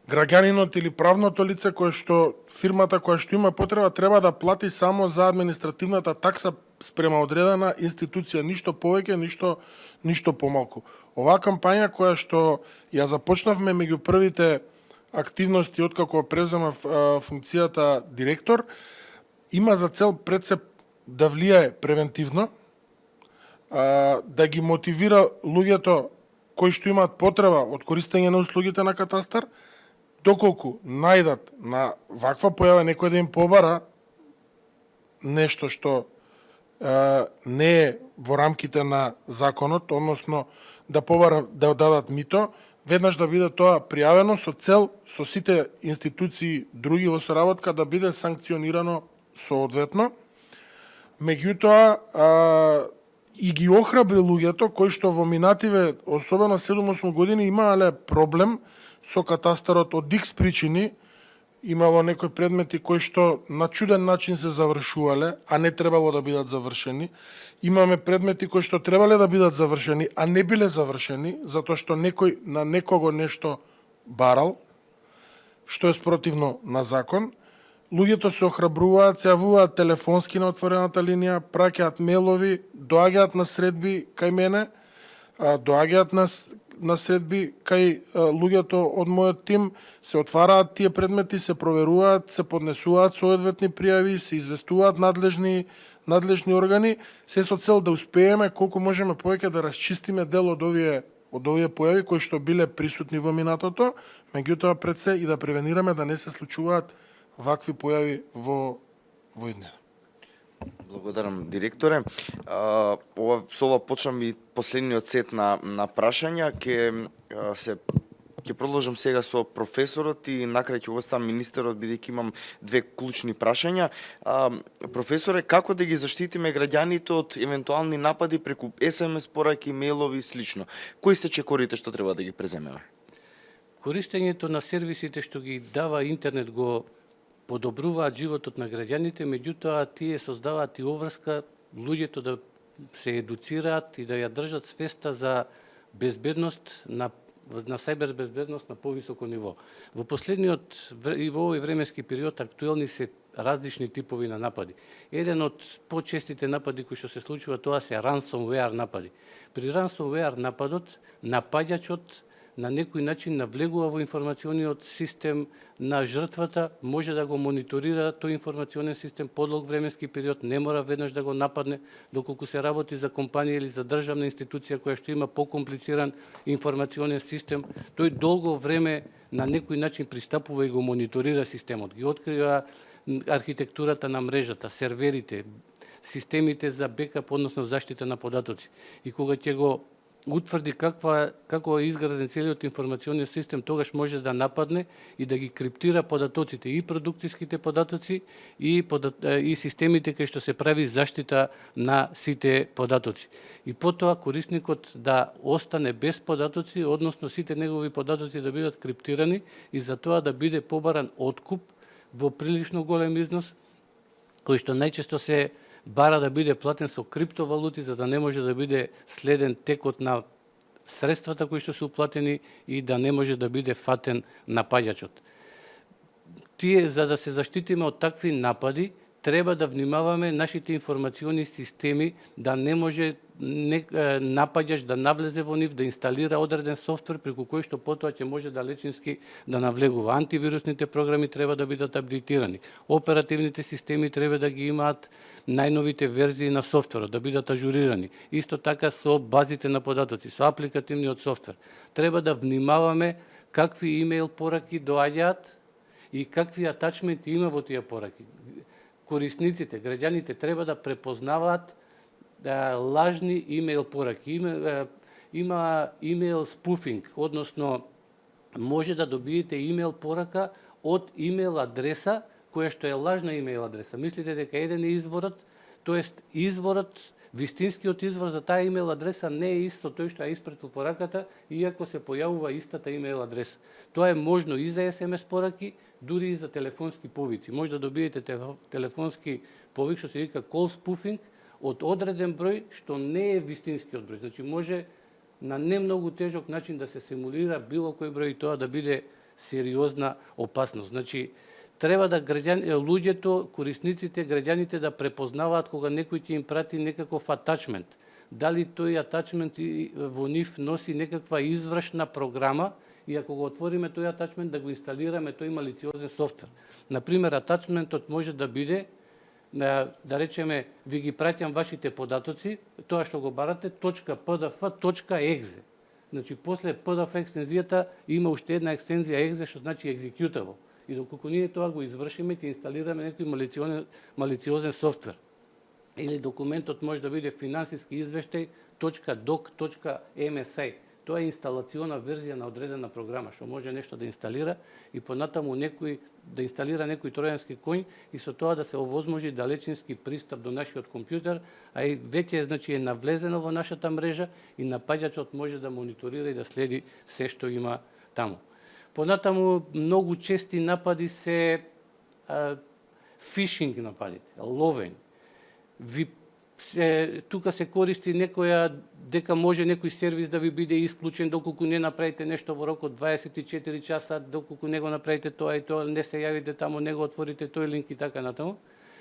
граѓанинот или правното лице кое што фирмата која што има потреба треба да плати само за административната такса спрема одредена институција, ништо повеќе, ништо помалку. Оваа кампања која што ја започнавме меѓу првите активности откако преземав функцијата директор, има за цел пред се да влијае превентивно, да ги мотивира луѓето кои што имаат потреба од користење на услугите на катастар, доколку најдат на ваква појава некој да им побара нешто што не е во рамките на законот, односно да дадат мито, веднаш да биде тоа пријавено со цел со сите институции други во соработка да биде санкционирано соодветно. Меѓутоа и ги охрабри луѓето кои што во минативе, особено 7-8 години, имале проблем со катастарот од X причини, имало некои предмети кои што на чуден начин се завршувале, а не требало да бидат завршени. Имаме предмети кои што требале да бидат завршени, а не биле завршени, затоа што некој на некого нешто барал, што е спротивно на закон. Луѓето се охрабруваат, се јавуваат телефонски на отворената линија, праќаат мејлови, доаѓаат на средби кај мене, доаѓаат на средби кај луѓето од мојот тим, се отвараат тие предмети, се проверуваат, се поднесуваат соодветни пријави, се известуваат надлежни органи, се со цел да успееме колку можеме повеќе да расчистиме дел од овие појави кои што биле присутни во минатото, меѓутоа пред се и да превенираме да не се случуваат вакви појави во иднина. Благодарам, директоре. Со ова почнам и последниот сет на прашања. Ќе продолжам сега со професорот и накрај ќе оставам министерот, бидејќи имам две клучни прашања. Професоре, како да ги заштитиме граѓаните од евентуални напади преку SMS пораки, мејлови и слично? Кои се чекорите што треба да ги преземеме? Користењето на сервисите што ги дава интернет го подобруваат животот на граѓаните, меѓутоа тие создаваат и обврска луѓето да се едуцираат и да ја држат свеста за безбедност на сајбер безбедност на повисоко ниво. Во последниот и во овој временски период актуелни се различни типови на напади. Еден од почестите напади кои што се случува тоа се ransomware напади. При ransomware нападот напаѓачот на некој начин навлегува во информациониот систем на жртвата, може да го мониторира тој информационен систем подолг временски период, не мора веднаш да го нападне, доколку се работи за компанија или за државна институција која што има покомплициран информационен систем, тој долго време на некој начин пристапува и го мониторира системот, ги открива архитектурата на мрежата, серверите, системите за бекап, односно заштита на податоци. И кога ќе го утврди како е изграден целиот информационен систем, тогаш може да нападне и да ги криптира податоците, и продуктиските податоци, и системите кај што се прави заштита на сите податоци. И потоа корисникот да остане без податоци, односно сите негови податоци да бидат криптирани и за тоа да биде побаран откуп во прилично голем износ, кој што најчесто се бара да биде платен со криптовалути, за да не може да биде следен текот на средствата кои што се уплатени и да не може да биде фатен напаѓачот. Тие, за да се заштитиме од такви напади, треба да внимаваме нашите информациони системи да не може напаѓач да навлезе во нив, да инсталира одреден софтвер преку кој што потоа ќе може да лечински да навлегува. Антивирусните програми треба да бидат апдейтирани. Оперативните системи треба да ги имаат најновите верзии на софтверот, да бидат ажурирани. Исто така со базите на податоци, со апликативниот софтвер. Треба да внимаваме какви имейл пораки доаѓаат и какви атачменти има во тие пораки. Корисниците, граѓаните треба да препознаваат лажни имейл пораки. Има имейл спуфинг, односно може да добиете имейл порака од имейл адреса која што е лажна имейл адреса. Мислите дека еден е изворот, тоест изворот, вистинскиот извор за таа имейл адреса не е исто тој што ја испратил пораката, иако се појавува истата имейл адреса. Тоа е можно и за SMS пораки, дури и за телефонски повици. Може да добиете телефонски повик што се вика call spoofing од одреден број што не е вистинскиот број. Значи може на не многу тежок начин да се симулира било кој број и тоа да биде сериозна опасност. Значи треба да луѓето, корисниците, граѓаните да препознаваат кога некој ќе им прати некаков атачмент. Дали тој атачмент во нив носи некаква извршна програма и ако го отвориме тој атачмент да го инсталираме тој малициозен софтвер. Например, атачментот може да биде да речеме ви ги праќам вашите податоци, тоа што го барате .pdf.exe. Значи после pdf екстензијата има уште една екстензија exe што значи executable. И доколку ние тоа го извршиме, ќе инсталираме некој малициозен софтвер. Или документот може да биде финансиски извештај .doc.msi. Тоа е инсталациона верзија на одредена програма, што може нешто да инсталира и понатаму некој да инсталира некој тројански коњ и со тоа да се овозможи далечински пристап до нашиот компјутер, а и веќе е навлезено во нашата мрежа и напаѓачот може да мониторира и да следи се што има таму. Понатаму многу чести напади се фишинг нападите, ловење. Тука се користи некоја дека може некој сервис да ви биде исклучен доколку не направите нешто во рок од 24 часа, доколку не го направите тоа и тоа, не се јавите таму, не го отворите тој линк и така натаму.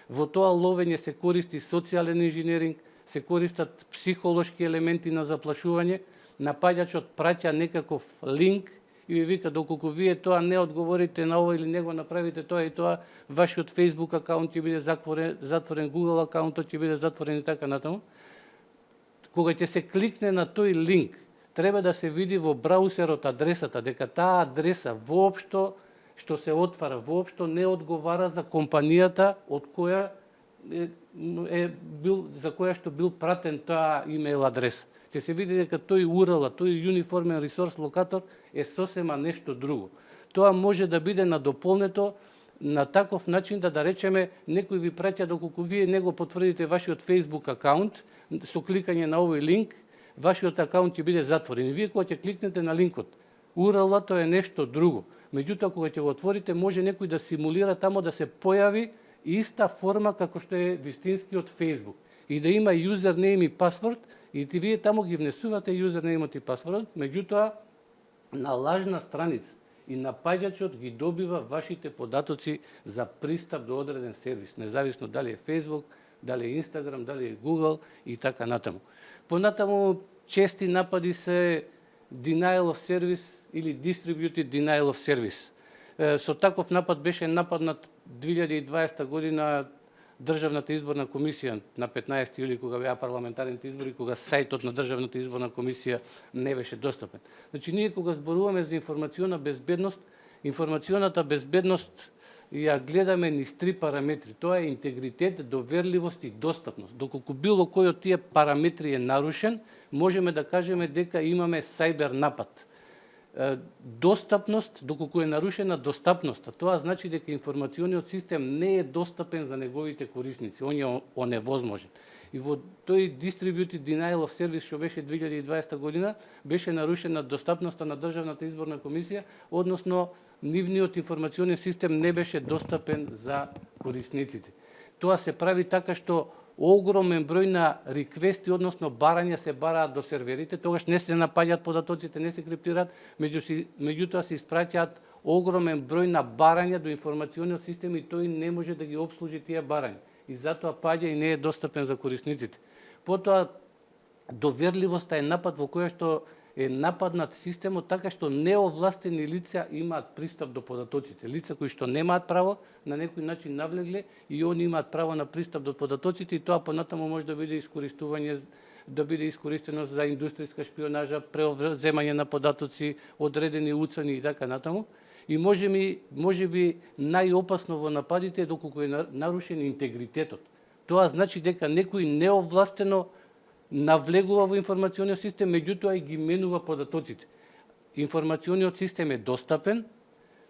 Во тоа ловење се користи социјален инженеринг, се користат психолошки елементи на заплашување, напаѓачот праќа некаков линк и ви вика доколку вие тоа не одговорите на ова или не го направите тоа и тоа, вашиот Facebook акаунт ќе биде затворен, Google акаунтот ќе биде затворен и така натаму. Кога ќе се кликне на тој линк, треба да се види во браузерот адресата, дека таа адреса воопшто што се отвара, воопшто не одговара за компанијата од која за која што бил пратен таа имейл адреса. Ќе се види дека тој URL, тој Uniform Resource Locator е сосема нешто друго. Тоа може да биде надополнето на таков начин да речеме некој ви праќа доколку вие не го потврдите вашиот Facebook акаунт со кликање на овој линк, вашиот акаунт ќе биде затворен. И вие кога ќе кликнете на линкот, URL-ато е нешто друго. Меѓутоа кога ќе го отворите може некој да симулира тамо да се појави иста форма како што е вистинскиот Facebook и да има username и password и вие тамо ги внесувате юзернејмот и пасвордот, меѓутоа на лажна страница и напаѓачот ги добива вашите податоци за пристап до одреден сервис, независно дали е Facebook, дали е Instagram, дали е Google и така натаму. Понатаму чести напади се denial of service или distributed denial of service. Со таков напад беше нападнат 2020 година Државната изборна комисија на 15 јули, кога беа парламентарните избори, кога сајтот на Државната изборна комисија не беше достапен. Значи, ние кога зборуваме за информациона безбедност, информационата безбедност ја гледаме низ три параметри. Тоа е интегритет, доверливост и достапност. Доколку било кој од тие параметри е нарушен, можеме да кажеме дека имаме сајбер напад. Достапност, доколку е нарушена достапноста, тоа значи дека информациониот систем не е достапен за неговите корисници, он е оневозможен. И во тој Distributed Denial of Service што беше 2020 година, беше нарушена достапноста на Државната изборна комисија, односно нивниот информационен систем не беше достапен за корисниците. Тоа се прави така што огромен број на реквести, односно барања се бараат до серверите, тогаш не се напаѓаат податоците, не се криптираат, меѓутоа се испраќаат огромен број на барања до информациониот систем и тој не може да ги обслужи тие барања. И затоа паѓа и не е достапен за корисниците. Потоа, доверливоста е напад во која што е нападнат системот така што неовластени лица имаат пристап до податоците. Лица кои што немаат право, на некој начин навлегле и они имаат право на пристап до податоците и тоа понатаму може да биде искористено за индустријска шпионажа, преоземање на податоци, одредени уцени и така натаму. И може би најопасно во нападите е доколку е нарушен интегритетот. Тоа значи дека некој неовластено навлегува во информациониот систем, меѓутоа и ги менува податоците. Информациониот систем е достапен,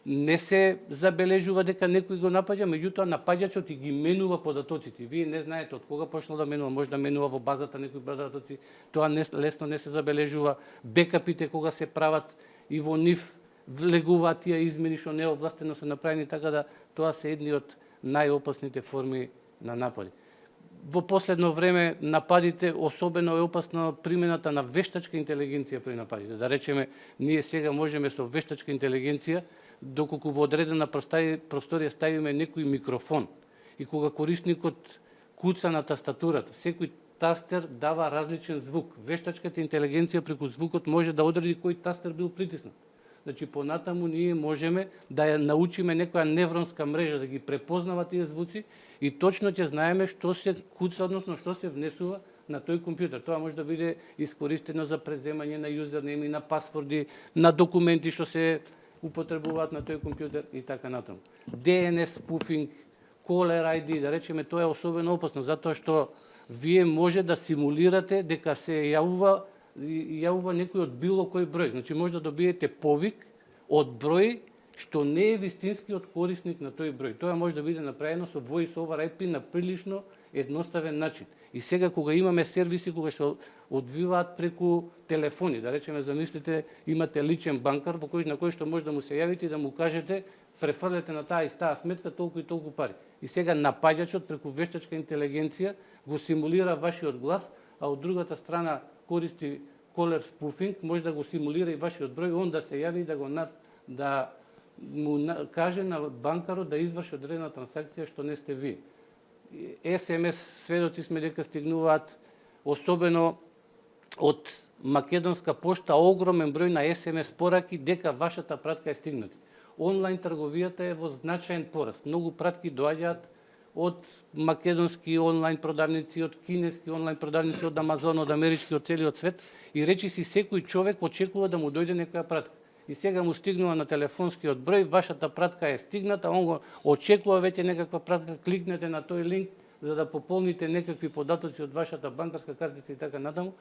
не се забележува дека некој го напаѓа, меѓутоа напаѓачот и ги менува податоците. Вие не знаете од кога почнал да менува, може да менува во базата некои податоци, тоа лесно не се забележува. Бекапите кога се прават и во нив влегуваат тие измени што неовластено се направени, така да тоа се едни од најопасните форми на напади. Во последно време нападите, особено е опасна примената на вештачка интелигенција при нападите. Да речеме, ние сега можеме со вештачка интелигенција, доколку во одредена просторија ставиме некој микрофон и кога корисникот куца на тастатурата, секој тастер дава различен звук. Вештачката интелигенција преку звукот може да одреди кој тастер бил притиснат. Значи, понатаму ние можеме да ја научиме некоја невронска мрежа да ги препознава тие звуци и точно ќе знаеме што се куца, односно што се внесува на тој компјутер. Тоа може да биде искористено за преземање на юзернейми, на пасворди, на документи што се употребуваат на тој компјутер и така натаму. DNS спуфинг, caller ID, да речеме, тоа е особено опасно, затоа што вие може да симулирате дека се јавува некој од било кој број. Значи може да добиете повик од број што не е вистинскиот корисник на тој број. Тоа може да биде направено со voice over IP на прилично едноставен начин. И сега кога имаме сервиси кога што одвиваат преку телефони, да речеме, замислите, имате личен банкар на кој што може да му се јавите и да му кажете префрлете на таа и таа сметка толку и толку пари. И сега напаѓачот преку вештачка интелигенција го симулира вашиот глас, а од другата страна користи caller spoofing, може да го симулира и вашиот број, он да се јави и да му каже на банкарот да изврши одредена трансакција што не сте вие. СМС сведоци сме дека стигнуваат, особено од Македонска пошта, огромен број на СМС пораки дека вашата пратка е стигната. Онлайн трговијата е во значаен пораст. Многу пратки доаѓаат од македонски онлайн продавници, од кинески онлайн продавници, од Амазон, од амерички, од целиот свет и речиси секој човек очекува да му дојде некоја пратка. И сега му стигнува на телефонскиот број, вашата пратка е стигната, он го очекува веќе некаква пратка, кликнете на тој линк за да пополните некакви податоци од вашата банкарска картица и така натаму.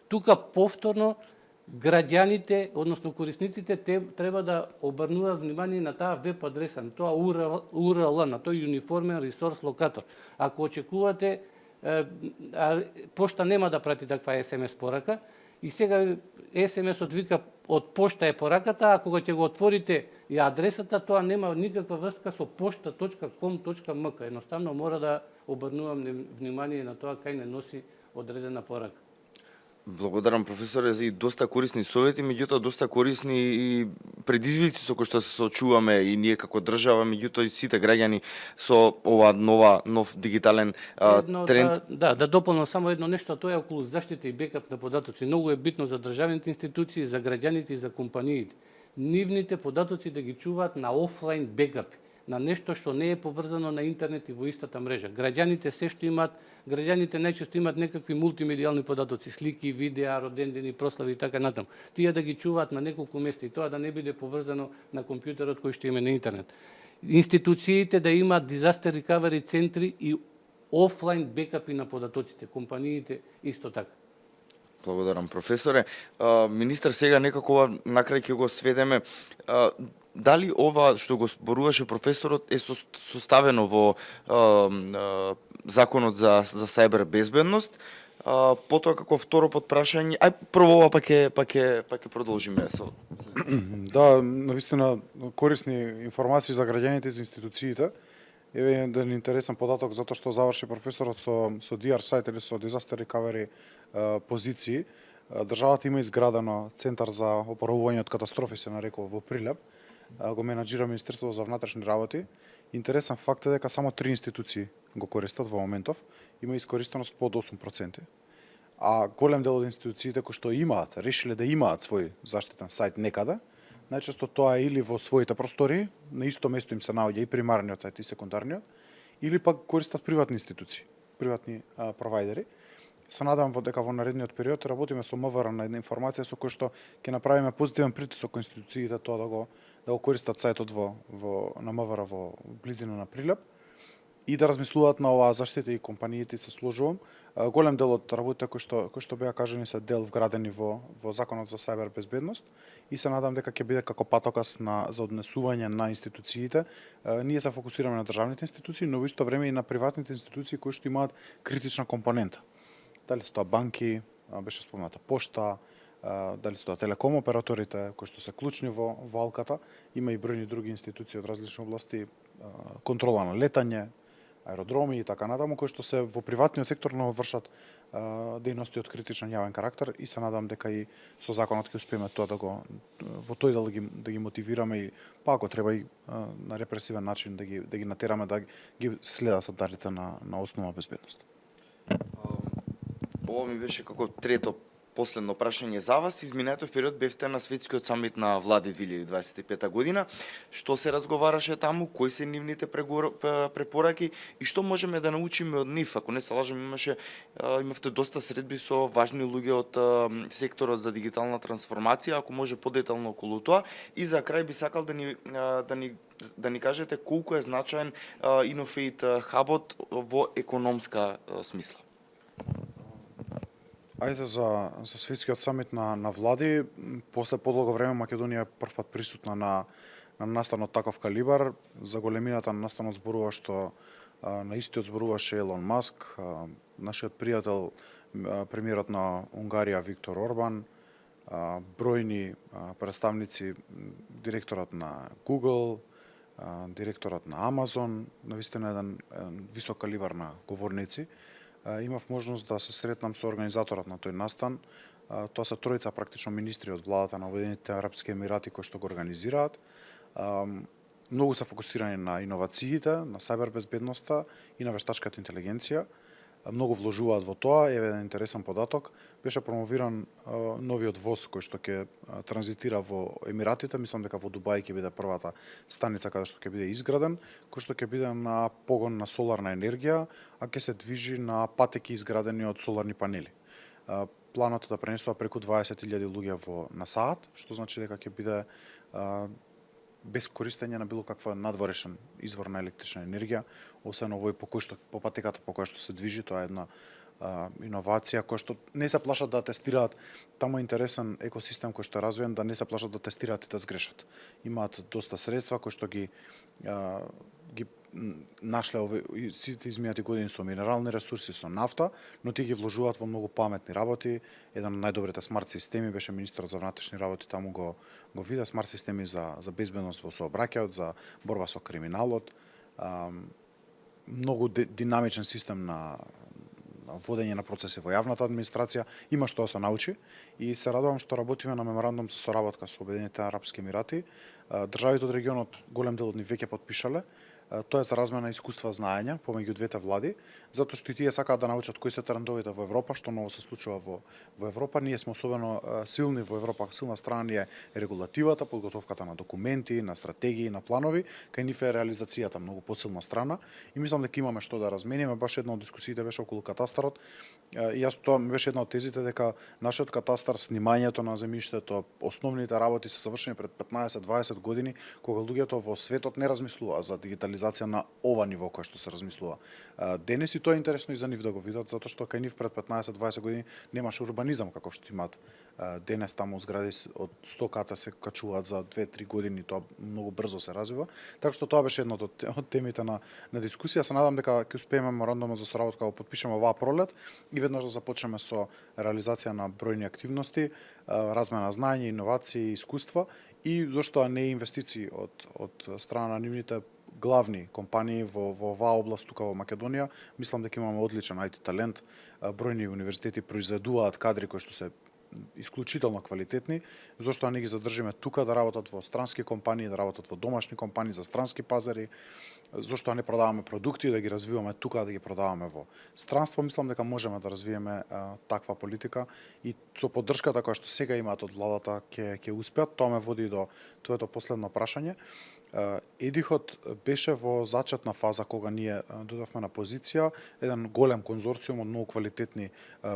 Тука повторно граѓаните, односно корисниците, треба да обрнуваат внимание на таа веб адреса, на тоа URL, на тој униформен ресурс локатор. Ако очекувате, пошта нема да прати таква СМС порака и сега СМС-от вика од пошта е пораката, а кога ќе го отворите и адресата, тоа нема никаква врска со pošta.com.mk. Едноставно мора да обрнувам внимание на тоа кај не носи одредена порака. Благодарам, професоре, за и доста корисни совети, меѓутоа доста корисни и предизвици со кои што се соочуваме и ние како држава, меѓутоа и сите граѓани со ова нов дигитален тренд. Да дополнам само едно нешто, тоа е околу заштита и бекап на податоци. Многу е битно за државните институции, за граѓаните и за компаниите. Нивните податоци да ги чуваат на офлайн бекапи, на нешто што не е поврзано на интернет и во истата мрежа. Граѓаните најчесто имаат некакви мултимедијални податоци, слики, видеа, родендени, прослави и така натаму. Тие да ги чуваат на неколку места и тоа да не биде поврзано на компјутерот кој што има на интернет. Институциите да имаат disaster recovery центри и офлайн бекапи на податоците, компаниите исто така. Благодарам, професоре. Министар, сега некако ова накрај ќе го сведеме. Дали ова што го зборуваше професорот е составено во Законот за сајбер безбедност? Потоа како второ подпрашање, прво ова па ќе продолжиме со. Да, навистина корисни информации за граѓаните и за институциите. Еве еден интересен податок затоа што заврши професорот со DR сайт или со Disaster Recovery позиции. Државата има изградено центар за опоравување од катастрофи, се нарекува во Прилеп. Го менаџира Министерството за внатрешни работи. Интересен факт е дека само 3 институции го користат во моментов. Има искористеност под 8%. А голем дел од институциите кои што имаат, решиле да имаат свој заштитен сајт некаде, најчесто тоа е или во своите простории, на исто место им се наоѓа и примарниот сајт и секундарниот, или пак користат приватни институции, приватни провайдери. Се надевам дека во наредниот период работиме со МВР на една информација со која што ќе направиме позитивен притисок кон институциите тоа да го користат сајтот на МВР во близина на Прилеп и да размислуваат на оваа заштита и компаниите се сложувам. Голем дел од работите кои што беа кажани се дел вградени во Законот за сајбер безбедност и се надам дека ќе биде како патокас за однесување на институциите. Ние се фокусираме на државните институции, но во исто време и на приватните институции кои што имаат критична компонента. Дали се тоа банки, беше спомната пошта, дали се тоа телеком операторите кои што се клучни во алката, има и бројни други институции од различни области, контрола на летање, аеродроми и така натаму, кои што се во приватниот сектор, но вршат дејности од критичен јавен карактер и се надам дека и со законот ќе успееме тоа во тој дел да ги мотивираме и па ако треба и на репресивен начин да ги натераме да ги следат стандардите на основна безбедност. Ова ми беше како трето последно прашање за вас. Изминатиот период бевте на светскиот самит на влади 2025 година. Што се разговараше таму, кои се нивните препораки и што можеме да научиме од нив? Ако не се лажам, имавте доста средби со важни луѓе од секторот за дигитална трансформација, ако може подетално околу тоа. И за крај би сакал да ни кажете колку е значаен Innovate Hub-от во економска смисла. Ајде за светскиот самит на влади, после подолго време Македонија прв пат присутна на настан од таков калибар. За големината на настанот зборува што на истиот зборуваше Елон Маск, нашиот пријател премиерот на Унгарија Виктор Орбан, бројни представници, директорот на Google, директорот на Amazon, навистина еден висок калибар на говорници. Имав можност да се сретнам со организаторот на тој настан. Тоа се тројца практично министри од владата на Обединетите арапски емирати кои што го организираат. Многу се фокусирани на иновациите, на сајбер безбедноста и на вештачката интелигенција. Многу вложуваат во тоа. Еве еден интересен податок. Беше промовиран новиот воз кој што ќе транзитира во Емиратите. Мислам дека во Дубај ќе биде првата станица каде што ќе биде изграден, кој што ќе биде на погон на соларна енергија, а ќе се движи на патеки изградени од соларни панели. Планот е да пренесува преку 20.000 луѓе на саат, што значи дека ќе биде без користење на било каква надворешен извор на електрична енергија, освен овој по патеката по која што се движи, тоа е една иновација која што не се плашат да тестираат. Таму е интересен екосистем кој што е развиен, да не се плашат да тестираат и да сгрешат. Имаат доста средства кои што ги нашле сите изминати години со минерални ресурси, со нафта, но тие ги вложуваат во многу паметни работи. Еден од најдобрите смарт системи беше министерот за внатрешни работи, таму го виде смарт системи за безбедност во сообраќајот, за борба со криминалот. Многу динамичен систем на водење на процеси во јавната администрација, има што да се научи и се радувам што работиме на меморандум за соработка со Обединетите арапски емирати. Државите од регионот, голем дел од нив веќе потпишале. Тоа е за размена искуства, знаења помеѓу двете влади, затоа што и тие сакаат да научат кои се трендовите во Европа, што ново се случува во Европа. Ние сме особено силни во Европа, силна страна ни е регулативата, подготовката на документи, на стратегии, на планови, кај нив е реализацијата многу посилна страна и мислам дека имаме што да размениме. Баш една од дискусиите беше околу катастарот. И јас тоа ми беше една од тезите дека нашиот катастар, снимањето на земјиштето, основните работи се завршени пред 15-20 години, кога луѓето во светот не размислуваа за дигитализација дигитализација на ова ниво кој што се размислува денес, и тоа е интересно и за нив да го видат, затоа што кај нив пред 15-20 години немаше урбанизам каков што имаат денес. Таму згради од 100 ката се качуваат за 2-3 години, тоа многу брзо се развива. Така што тоа беше едното од темите на дискусија. Се надам дека ќе успееме меморандумот за соработка да го потпишеме оваа пролет и веднаш да започнеме со реализација на бројни активности, размена знаење, иновации, искуства и зошто не инвестиции од страна на нивните главни компании во оваа област тука во Македонија. Мислам дека имаме одличен IT талент, бројни универзитети произведуваат кадри кои што се исклучително квалитетни, зошто не ги задржиме тука да работат во странски компании, да работат во домашни компании за странски пазари, зошто не продаваме продукти да ги развиваме тука, да ги продаваме во странство. Мислам дека можеме да развиеме таква политика и со поддршката која што сега имаат од владата ќе успеат. Тоа ме води до твоето последно прашање. Едихот беше во зачетна фаза кога ние додавме на позиција еден голем конзорциум од многу квалитетни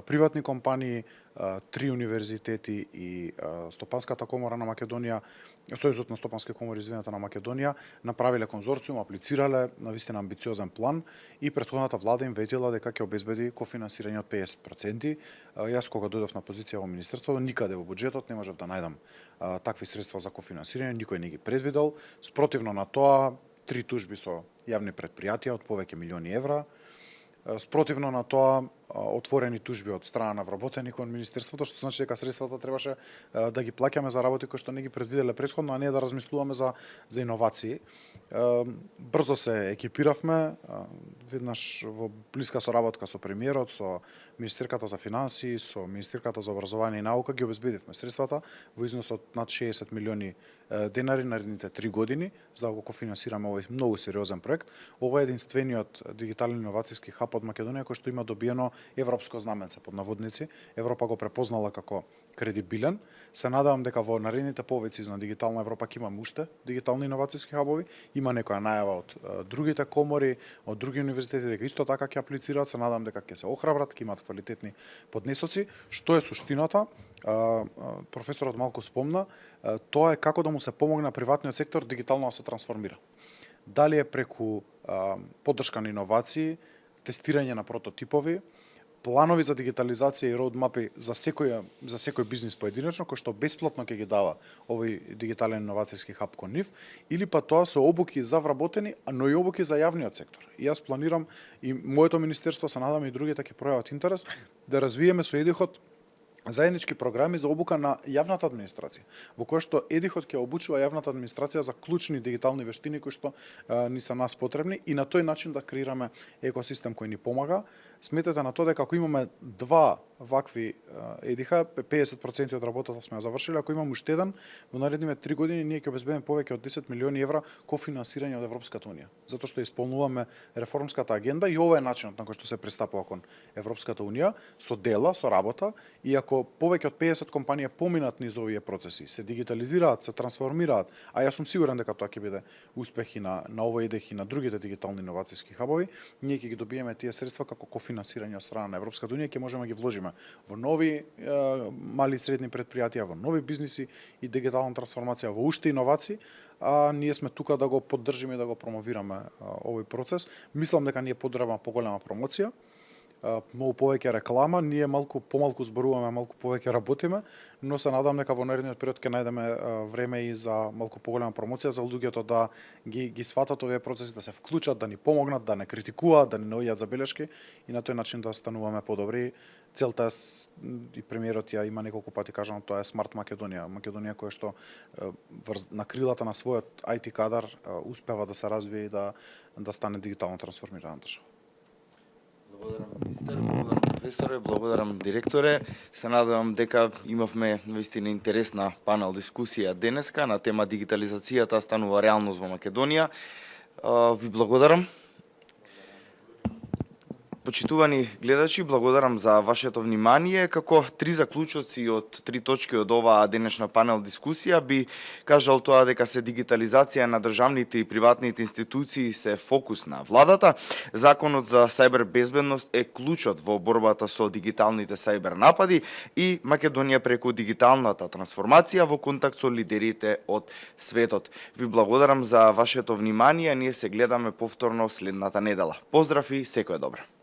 приватни компании, 3 универзитети и Стопанската комора на Македонија, Сојузот на стопански комори на Македонија направиле конзорциум, аплицирале на вистина амбициозен план и претходната влада им ветила дека ќе обезбеди кофинансирање од 50%. Јас кога дојдов на позиција во министерството, никаде во буџетот не можев да најдам такви средства за кофинансирање, никој не ги предвидел. Спротивно на тоа, 3 тужби со јавни предпријатија од повеќе милиони евра. Спротивно на тоа, отворени тужби од страна на вработени кон министерството, што значи дека средствата требаше да ги плаќаме за работи кои што не ги предвиделе претходно, а не да размислуваме за иновации. Брзо се екипиравме, веднаш во блиска соработка со премиерот, со Министерката за финансии, со Министерката за образование и наука ги обезбедивме средствата во износ од над 60 милиони денари наредните 3 години за да го кофинансираме овој многу сериозен проект. Ова е единствениот дигитален иновацијски хаб од Македонија кој што има добиено европско знаменце под наводници. Европа го препознала како кредибилен. Се надевам дека во наредните повици на Дигитална Европа ќе имаме уште дигитални иновацијски хабови. Има некоја најава од другите комори, од други универзитети дека исто така ќе аплицираат. Се надевам дека ќе се охрабрат, ќе имаат квалитетни поднесоци. Што е суштината? Професорот малку спомна, тоа е како да му се помогне приватниот сектор дигитално да се трансформира. Дали е преку поддршка на иновации, тестирање на прототипови, планови за дигитализација и роудмапи за секој бизнис поединечно, кој што бесплатно ќе ги дава овој дигитален иновацијски хаб кон нив, или па тоа се обуки за вработени, но и обуки за јавниот сектор. И јас планирам, и моето министерство, се надам и другите ќе пројават интерес, да развиеме со Едихот заеднички програми за обука на јавната администрација, во која што Едихот ќе обучува јавната администрација за клучни дигитални вештини кои што ни се нас потребни и на тој начин да креираме екосистем кој ни помага. Сметете на тоа дека ако имаме 2 вакви Едиха, 50% од работата сме ја завршиле, ако имаме уште еден, во наредните 3 години ние ќе обезбедиме повеќе од 10 милиони евра кофинансирање од Европската унија, затоа што исполнуваме реформската агенда и ова е начинот на кој што се пристапува кон Европската унија, со дела, со работа, и ако повеќе од 50 компании поминат низ овие процеси, се дигитализираат, се трансформираат, а јас сум сигурен дека тоа ќе биде успех и на овој Едих и на другите дигитални иновацијски хабови, ние ќе ги добиеме тие средства како кофинансирање од страна на Европската унија, ќе можеме да ги вложиме во нови мали и средни предпријатија, во нови бизниси и дигитална трансформација, во уште иновации, а ние сме тука да го поддржиме и да го промовираме овој процес. Мислам дека ние потребна поголема промоција, многу повеќе реклама, ние помалку зборуваме, малку повеќе работиме, но се надам дека во наредниот период ќе најдеме време и за малку поголема промоција за луѓето да ги сватат овие процеси, да се вклучат, да ни помогнат, да не критикуваат, да ни наоѓаат забелешки и на тој начин да стануваме подобри. Целта и премиерот ја има неколку пати кажано, тоа е Смарт Македонија. Македонија која што на крилата на својот IT кадар успева да се развие и да стане дигитално трансформирана држава. Благодарам министер, благодарам професоре, благодарам директоре. Се надевам дека имавме наистина интересна панел дискусија денеска на тема дигитализацијата станува реалност во Македонија. Ви благодарам. Почитувани гледачи, благодарам за вашето внимание. Како три заклучоци од три точки од оваа денешна панел дискусија би кажал тоа дека се дигитализација на државните и приватните институции се фокус на владата. Законот за сајбер безбедност е клучот во борбата со дигиталните сајбер напади и Македонија преку дигиталната трансформација во контакт со лидерите од светот. Ви благодарам за вашето внимание. Ние се гледаме повторно следната недела. Поздрав и секое добро.